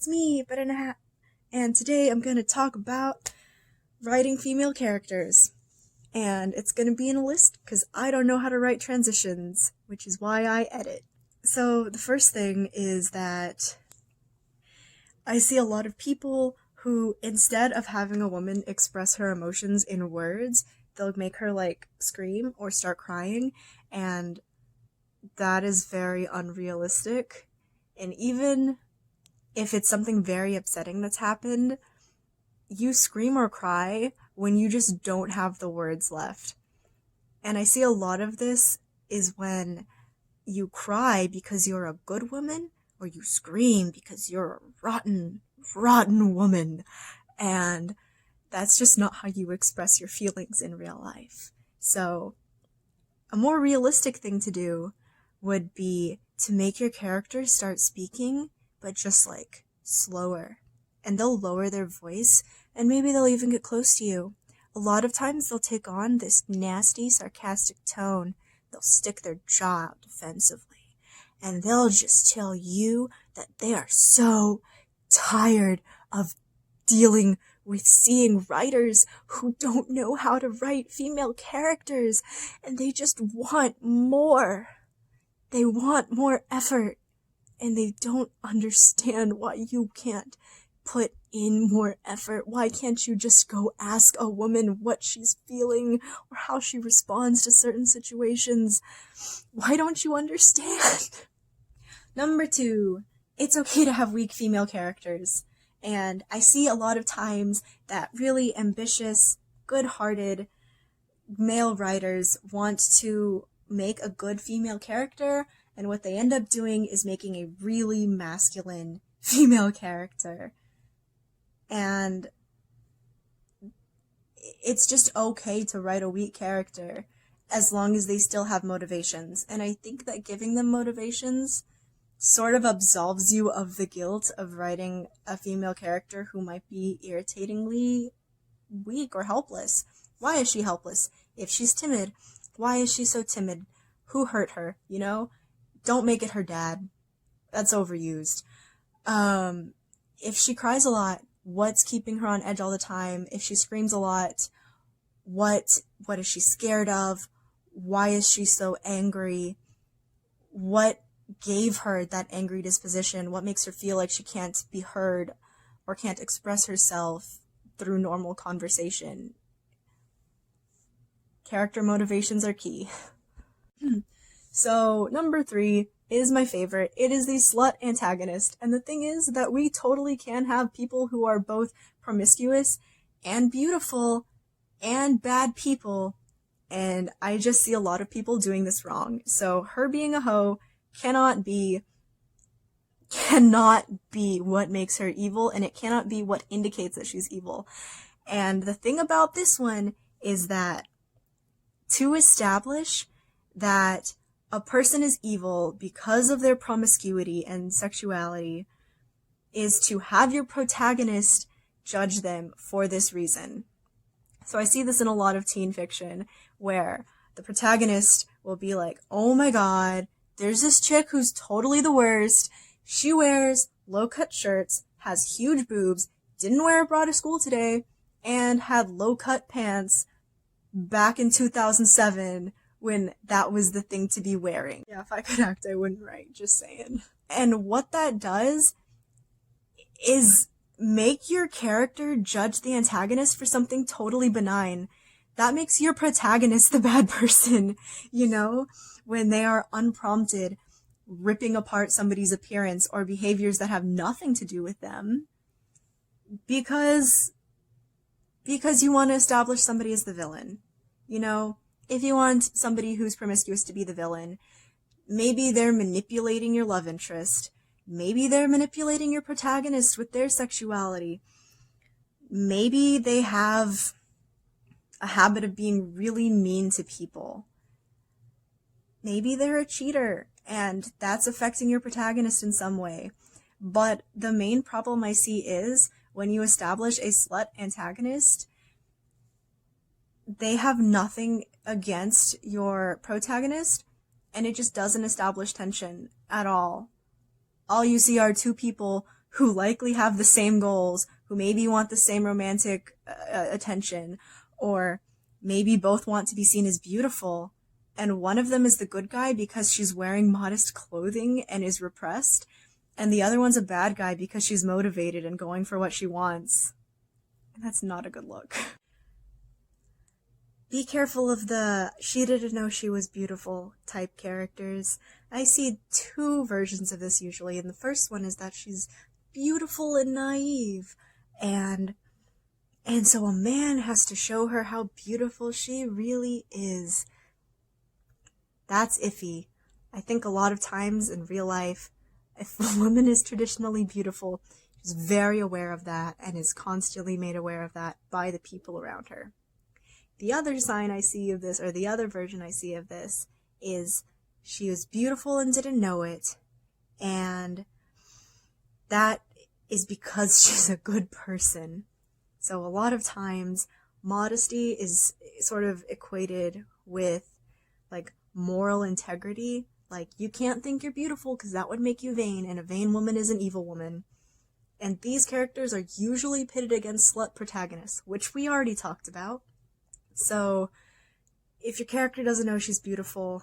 it's me, and today I'm gonna talk about writing female characters. And it's gonna be in a list because I don't know how to write transitions, which is why I edit. So the first thing is that I see a lot of people who, instead of having a woman express her emotions in words, they'll make her like scream or start crying, and that is very unrealistic. And even if it's something very upsetting that's happened, you scream or cry when you just don't have the words left. And I see a lot of this is when you cry because you're a good woman, or you scream because you're a rotten, rotten woman. And that's just not how you express your feelings in real life. So, a more realistic thing to do would be to make your characters start speaking, but just like slower. And they'll lower their voice, and maybe they'll even get close to you. A lot of times they'll take on this nasty, sarcastic tone. They'll stick their jaw out defensively, and they'll just tell you that they are so tired of dealing with seeing writers who don't know how to write female characters, and they just want more. They want more effort, and they don't understand why you can't put in more effort. Why can't you just go ask a woman what she's feeling or how she responds to certain situations? Why don't you understand? Number 2, it's okay to have weak female characters. And I see a lot of times that really ambitious, good-hearted male writers want to make a good female character, and what they end up doing is making a really masculine female character. And it's just okay to write a weak character as long as they still have motivations. And I think that giving them motivations sort of absolves you of the guilt of writing a female character who might be irritatingly weak or helpless. Why is she helpless? If she's timid, why is she so timid? Who hurt her, you know? Don't make it her dad. That's overused. If she cries a lot, what's keeping her on edge all the time? If she screams a lot, what is she scared of? Why is she so angry? What gave her that angry disposition? What makes her feel like she can't be heard or can't express herself through normal conversation? Character motivations are key. So, number 3 is my favorite. It is the slut antagonist. And the thing is that we totally can have people who are both promiscuous and beautiful and bad people. And I just see a lot of people doing this wrong. So her being a hoe cannot be what makes her evil, and it cannot be what indicates that she's evil. And the thing about this one is that to establish that a person is evil because of their promiscuity and sexuality is to have your protagonist judge them for this reason. So I see this in a lot of teen fiction where the protagonist will be like, oh my god, there's this chick who's totally the worst. She wears low-cut shirts, has huge boobs, didn't wear a bra to school today, and had low-cut pants back in 2007 when that was the thing to be wearing. Yeah, if I could act, I wouldn't write, just saying. And what that does is make your character judge the antagonist for something totally benign. That makes your protagonist the bad person, you know? When they are unprompted, ripping apart somebody's appearance or behaviors that have nothing to do with them. Because you want to establish somebody as the villain. You know? If you want somebody who's promiscuous to be the villain, maybe they're manipulating your love interest. Maybe they're manipulating your protagonist with their sexuality. Maybe they have a habit of being really mean to people. Maybe they're a cheater, and that's affecting your protagonist in some way. But the main problem I see is, when you establish a slut antagonist, they have nothing against your protagonist, and it just doesn't establish tension at all. All you see are two people who likely have the same goals, who maybe want the same romantic attention, or maybe both want to be seen as beautiful, and one of them is the good guy because she's wearing modest clothing and is repressed, and the other one's a bad guy because she's motivated and going for what she wants. And that's not a good look. Be careful of the she didn't know she was beautiful type characters. I see two versions of this usually, and the first one is that she's beautiful and naive, and so a man has to show her how beautiful she really is. That's iffy. I think a lot of times in real life, if a woman is traditionally beautiful, she's very aware of that and is constantly made aware of that by the people around her. The other sign I see of this, or the other version I see of this, is she was beautiful and didn't know it, and that is because she's a good person. So a lot of times, modesty is sort of equated with, like, moral integrity. Like, you can't think you're beautiful because that would make you vain, and a vain woman is an evil woman. And these characters are usually pitted against slut protagonists, which we already talked about. So, if your character doesn't know she's beautiful,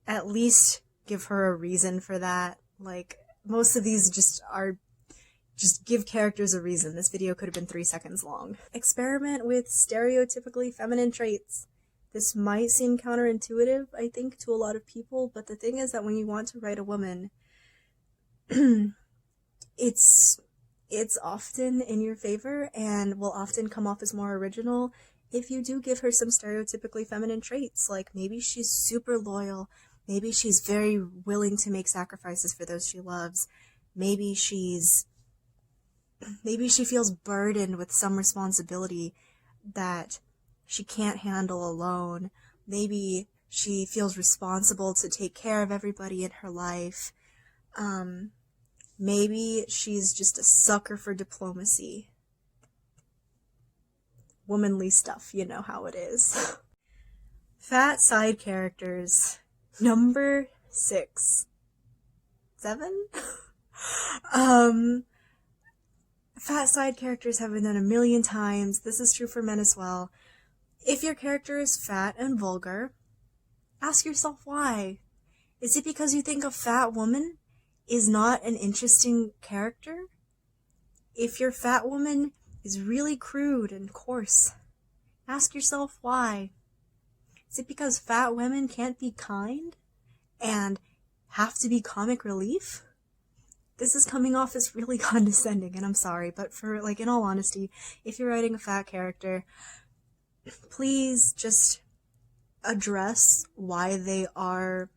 at least give her a reason for that. Like, most of these just give characters a reason. This video could have been 3 seconds long. Experiment with stereotypically feminine traits. This might seem counterintuitive, I think, to a lot of people, but the thing is that when you want to write a woman, it's often in your favor and will often come off as more original if you do give her some stereotypically feminine traits. Like, maybe she's super loyal, maybe she's very willing to make sacrifices for those she loves, maybe she feels burdened with some responsibility that she can't handle alone, maybe she feels responsible to take care of everybody in her life, maybe she's just a sucker for diplomacy. Womanly stuff, you know how it is. Fat side characters. Number 6. 7? Fat side characters have been done a million times. This is true for men as well. If your character is fat and vulgar, ask yourself why. Is it because you think a fat woman is not an interesting character? If your fat woman is really crude and coarse, ask yourself why. Is it because fat women can't be kind and have to be comic relief? This is coming off as really condescending, and I'm sorry, but in all honesty, if you're writing a fat character, please just address why they are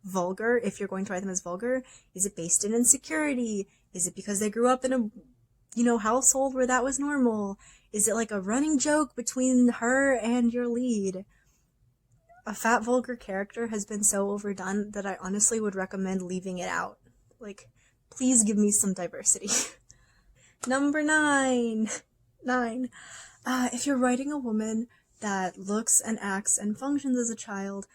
vulgar. If you're going to write them as vulgar, is it based in insecurity? Is it because they grew up in a household where that was normal? Is it like a running joke between her and your lead? A fat vulgar character has been so overdone that I honestly would recommend leaving it out. Like, please give me some diversity. Number 9. If you're writing a woman that looks and acts and functions as a child,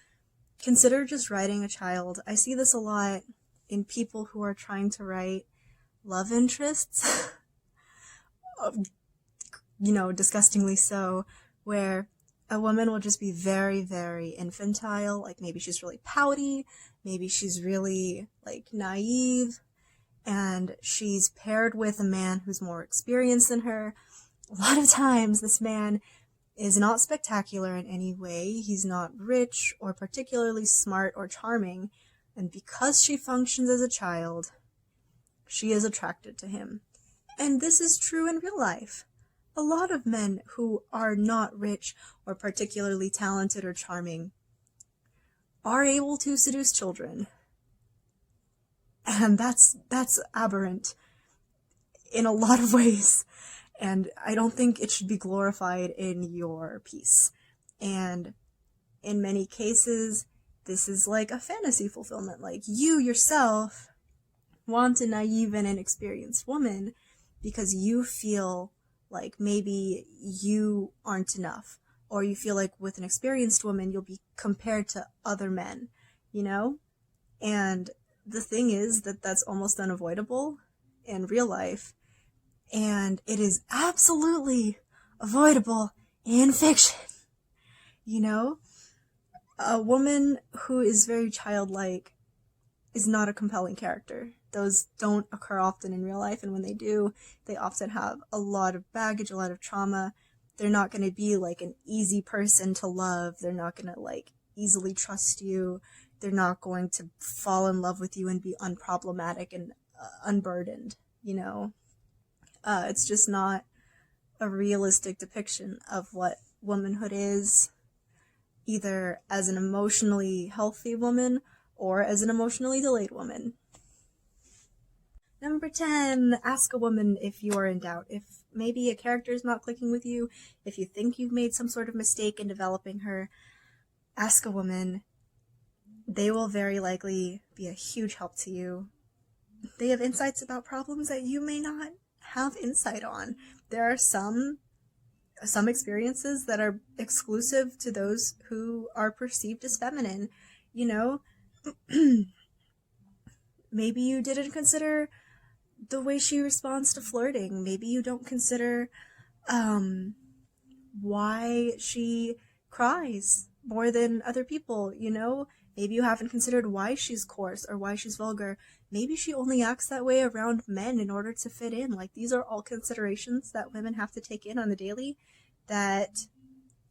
consider just writing a child. I see this a lot in people who are trying to write love interests. Disgustingly so, where a woman will just be very, very infantile. Like, maybe she's really pouty, maybe she's really, naive, and she's paired with a man who's more experienced than her. A lot of times, this man is not spectacular in any way. He's not rich or particularly smart or charming, and because she functions as a child, she is attracted to him. And this is true in real life. A lot of men who are not rich or particularly talented or charming are able to seduce children. And that's aberrant in a lot of ways. And I don't think it should be glorified in your piece. And in many cases, this is like a fantasy fulfillment. Like, you yourself want a naive and inexperienced woman because you feel like maybe you aren't enough, or you feel like with an experienced woman you'll be compared to other men, and the thing is that that's almost unavoidable in real life, and it is absolutely avoidable in fiction. You know? A woman who is very childlike is not a compelling character. Those don't occur often in real life, and when they do, they often have a lot of baggage, a lot of trauma. They're not going to be like an easy person to love. They're not going to like easily trust you. They're not going to fall in love with you and be unproblematic and unburdened, you know? It's just not a realistic depiction of what womanhood is, either as an emotionally healthy woman or as an emotionally delayed woman. Number 10, ask a woman if you are in doubt. If maybe a character is not clicking with you, if you think you've made some sort of mistake in developing her, ask a woman. They will very likely be a huge help to you. They have insights about problems that you may not have insight on. There are some experiences that are exclusive to those who are perceived as feminine. You know, maybe you didn't consider the way she responds to flirting. Maybe you don't consider why she cries more than other people, you know? Maybe you haven't considered why she's coarse or why she's vulgar. Maybe she only acts that way around men in order to fit in. Like, these are all considerations that women have to take in on the daily that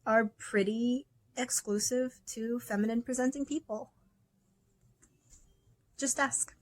are pretty exclusive to feminine presenting people. Just ask.